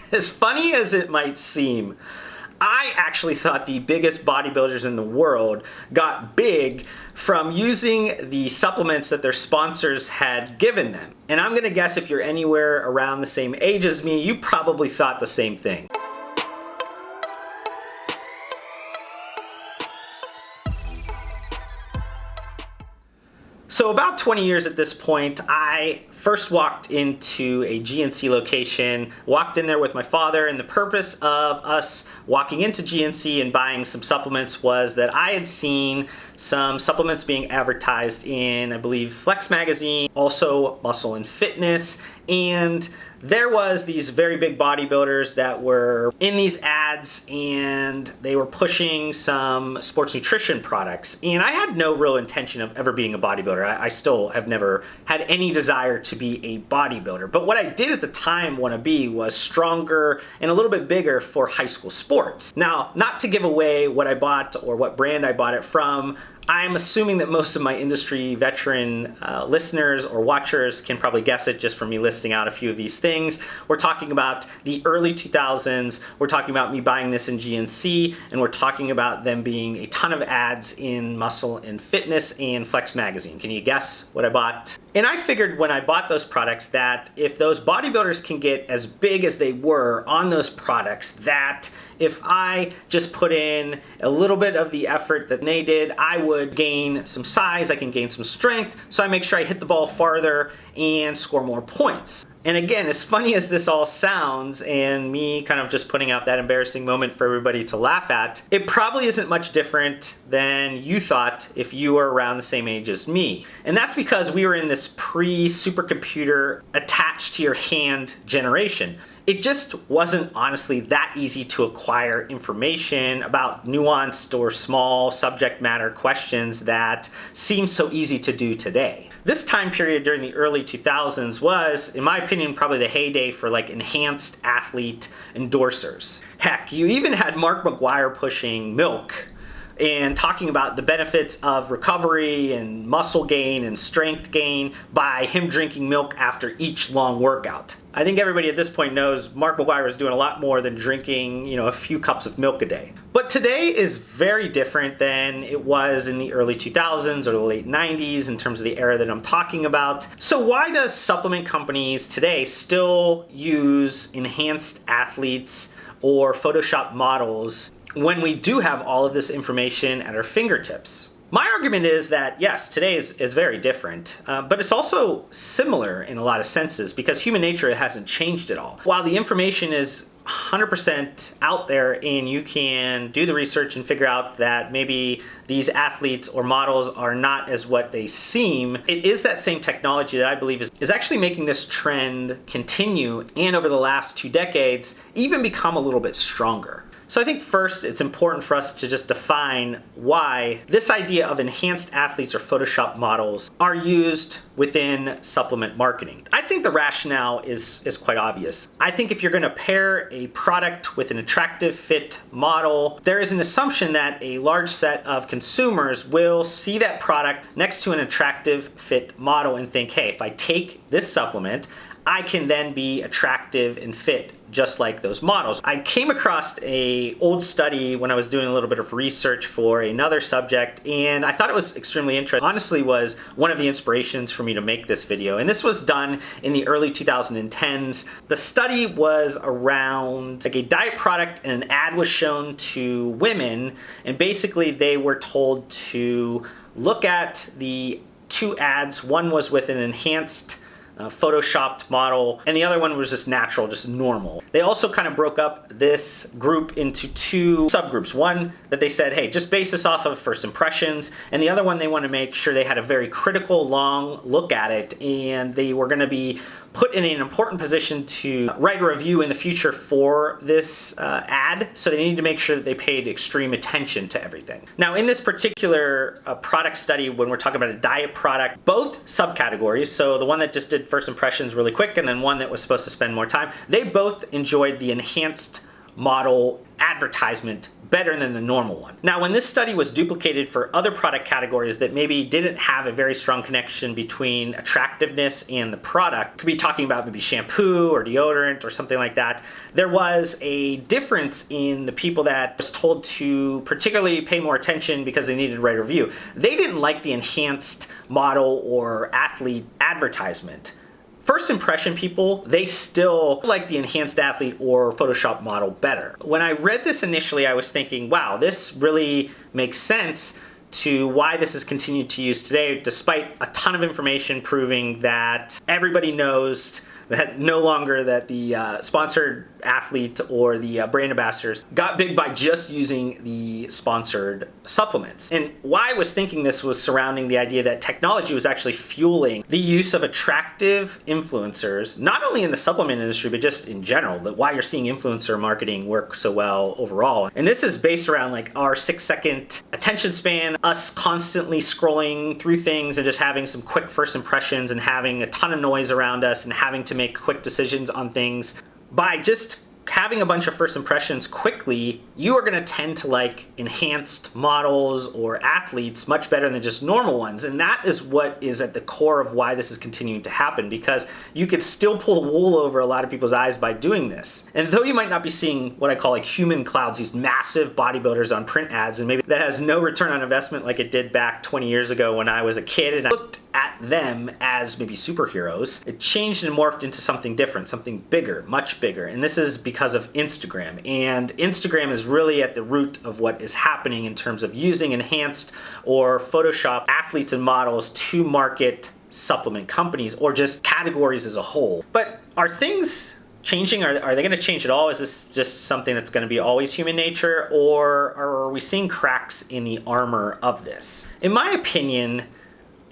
As funny as it might seem, I actually thought the biggest bodybuilders in the world got big from using the supplements that their sponsors had given them. And I'm gonna guess if you're anywhere around the same age as me, you probably thought the same thing. So about 20 years at this point, I first walked into a GNC location, walked in there with my father, and the purpose of us walking into GNC and buying some supplements was that I had seen some supplements being advertised in, I believe, Flex magazine, also Muscle and Fitness, and there was these very big bodybuilders that were in these ads and they were pushing some sports nutrition products. And I had no real intention of ever being a bodybuilder. I still have never had any desire to be a bodybuilder. But what I did at the time want to be was stronger and a little bit bigger for high school sports. Now, not to give away what I bought or what brand I bought it from, I'm assuming that most of my industry veteran listeners or watchers can probably guess it just from me listing out a few of these things. We're talking about the early 2000s, we're talking about me buying this in GNC, and we're talking about them being a ton of ads in Muscle and Fitness and Flex magazine. Can you guess what I bought? And I figured when I bought those products that if those bodybuilders can get as big as they were on those products, that if I just put in a little bit of the effort that they did, I would gain some size, I can gain some strength, so I make sure I hit the ball farther and score more points. And again, as funny as this all sounds, and me kind of just putting out that embarrassing moment for everybody to laugh at, it probably isn't much different than you thought if you were around the same age as me. And that's because we were in this pre-supercomputer attached to your hand generation. It just wasn't honestly that easy to acquire information about nuanced or small subject matter questions that seem so easy to do today. This time period during the early 2000s was, in my opinion, probably the heyday for like enhanced athlete endorsers. Heck, you even had Mark McGuire pushing milk and talking about the benefits of recovery and muscle gain and strength gain by him drinking milk after each long workout. I think everybody at this point knows Mark McGuire is doing a lot more than drinking, a few cups of milk a day. But today is very different than it was in the early 2000s or the late 90s in terms of the era that I'm talking about. So why does supplement companies today still use enhanced athletes or Photoshop models when we do have all of this information at our fingertips? My argument is that yes, today is very different, but it's also similar in a lot of senses because human nature hasn't changed at all. While the information is 100% out there and you can do the research and figure out that maybe these athletes or models are not as what they seem, it is that same technology that I believe is actually making this trend continue and over the last 2 decades even become a little bit stronger. So I think first it's important for us to just define why this idea of enhanced athletes or Photoshop models are used within supplement marketing. I think the rationale is quite obvious. I think if you're going to pair a product with an attractive fit model, there is an assumption that a large set of consumers will see that product next to an attractive fit model and think, hey, if I take this supplement, I can then be attractive and fit just like those models. I came across an old study when I was doing a little bit of research for another subject, and I thought it was extremely interesting. Honestly, was one of the inspirations for me to make this video, and this was done in the early 2010s. The study was around like a diet product, and an ad was shown to women, and basically they were told to look at the 2 ads. One was with an enhanced photoshopped model, and the other one was just natural, just normal. They also kind of broke up this group into 2 subgroups. One that they said, hey, just base this off of first impressions, and the other one they want to make sure they had a very critical, long look at it, and they were going to be put in an important position to write a review in the future for this ad, so they need to make sure that they paid extreme attention to everything. Now, in this particular product study, when we're talking about a diet product, both subcategories, so the one that just did first impressions really quick and then one that was supposed to spend more time, they both enjoyed the enhanced model advertisement better than the normal one. Now, when this study was duplicated for other product categories that maybe didn't have a very strong connection between attractiveness and the product, could be talking about maybe shampoo or deodorant or something like that, there was a difference in the people that was told to particularly pay more attention because they needed to write a review. They didn't like the enhanced model or athlete advertisement. First impression people, they still like the enhanced athlete or Photoshop model better. When I read this initially, I was thinking, wow, this really makes sense to why this is continued to use today, despite a ton of information proving that everybody knows that no longer that the sponsored athlete or the brand ambassadors got big by just using the sponsored supplements. And why I was thinking this was surrounding the idea that technology was actually fueling the use of attractive influencers, not only in the supplement industry, but just in general, that why you're seeing influencer marketing work so well overall. And this is based around like our 6-second attention span, us constantly scrolling through things and just having some quick first impressions and having a ton of noise around us and having to make quick decisions on things. By just having a bunch of first impressions quickly, you are going to tend to like enhanced models or athletes much better than just normal ones. And that is what is at the core of why this is continuing to happen, because you could still pull the wool over a lot of people's eyes by doing this. And though you might not be seeing what I call like human clouds, these massive bodybuilders on print ads, and maybe that has no return on investment like it did back 20 years ago when I was a kid and I looked at them as maybe superheroes, it changed and morphed into something different, something bigger, much bigger. And this is because of Instagram. And Instagram is really at the root of what is happening in terms of using enhanced or Photoshop athletes and models to market supplement companies or just categories as a whole. But are things changing? Are they going to change at all? Is this just something that's going to be always human nature, or are we seeing cracks in the armor of this? In my opinion,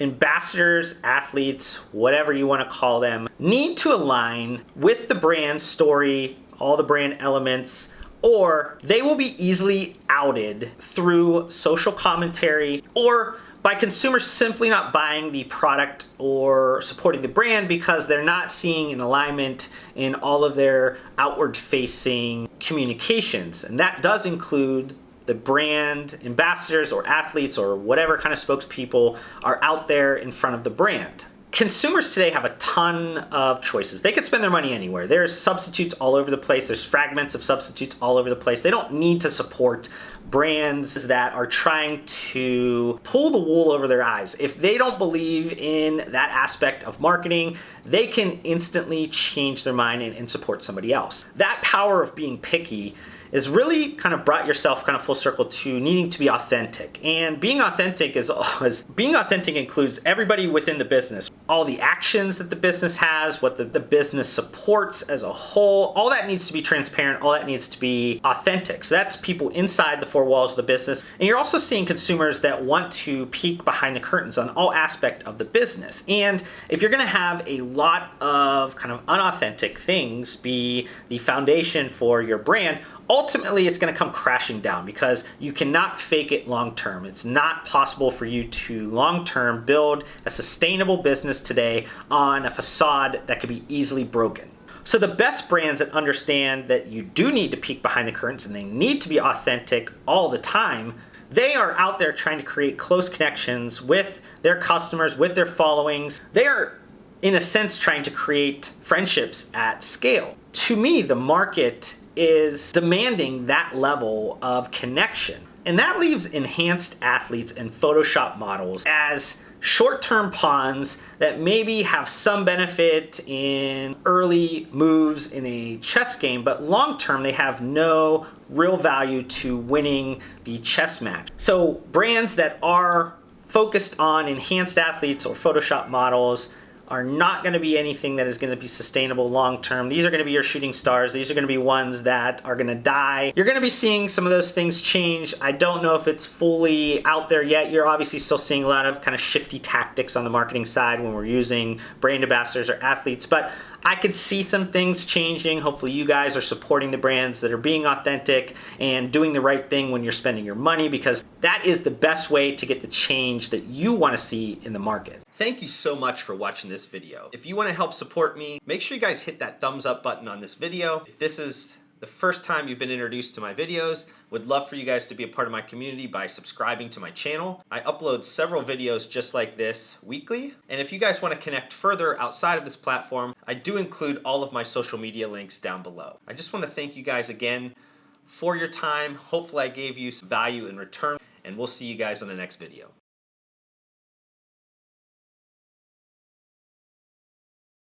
ambassadors, athletes, whatever you want to call them, need to align with the brand story, all the brand elements, or they will be easily outed through social commentary or by consumers simply not buying the product or supporting the brand because they're not seeing an alignment in all of their outward-facing communications. And that does include the brand ambassadors or athletes or whatever kind of spokespeople are out there in front of the brand. Consumers today have a ton of choices. They could spend their money anywhere. There's substitutes all over the place. There's fragments of substitutes all over the place. They don't need to support brands that are trying to pull the wool over their eyes. If they don't believe in that aspect of marketing, they can instantly change their mind and support somebody else. That power of being picky is really kind of brought yourself kind of full circle to needing to be authentic. And being authentic includes everybody within the business, all the actions that the business has, what the business supports as a whole. All that needs to be transparent, all that needs to be authentic. So that's people inside the four walls of the business. And you're also seeing consumers that want to peek behind the curtains on all aspect of the business. And if you're gonna have a lot of kind of unauthentic things be the foundation for your brand, ultimately it's going to come crashing down because you cannot fake it long term. It's not possible for you to long term build a sustainable business today on a facade that could be easily broken. So the best brands that understand that you do need to peek behind the curtains and they need to be authentic all the time, they are out there trying to create close connections with their customers, with their followings. They are, in a sense, trying to create friendships at scale. To me, the market is demanding that level of connection. And that leaves enhanced athletes and Photoshop models as short-term pawns that maybe have some benefit in early moves in a chess game, but long-term they have no real value to winning the chess match. So brands that are focused on enhanced athletes or Photoshop models are not going to be anything that is going to be sustainable long term. These are going to be your shooting stars. These are going to be ones that are going to die. You're going to be seeing some of those things change. I don't know if it's fully out there yet. You're obviously still seeing a lot of kind of shifty tactics on the marketing side when we're using brand ambassadors or athletes, but I could see some things changing. Hopefully you guys are supporting the brands that are being authentic and doing the right thing when you're spending your money, because that is the best way to get the change that you want to see in the market. Thank you so much for watching this video. If you want to help support me, make sure you guys hit that thumbs up button on this video. If this is the first time you've been introduced to my videos. Would love for you guys to be a part of my community by subscribing to my channel. I upload several videos just like this weekly. And if you guys want to connect further outside of this platform, I do include all of my social media links down below. I just want to thank you guys again for your time. Hopefully I gave you some value in return, and we'll see you guys on the next video.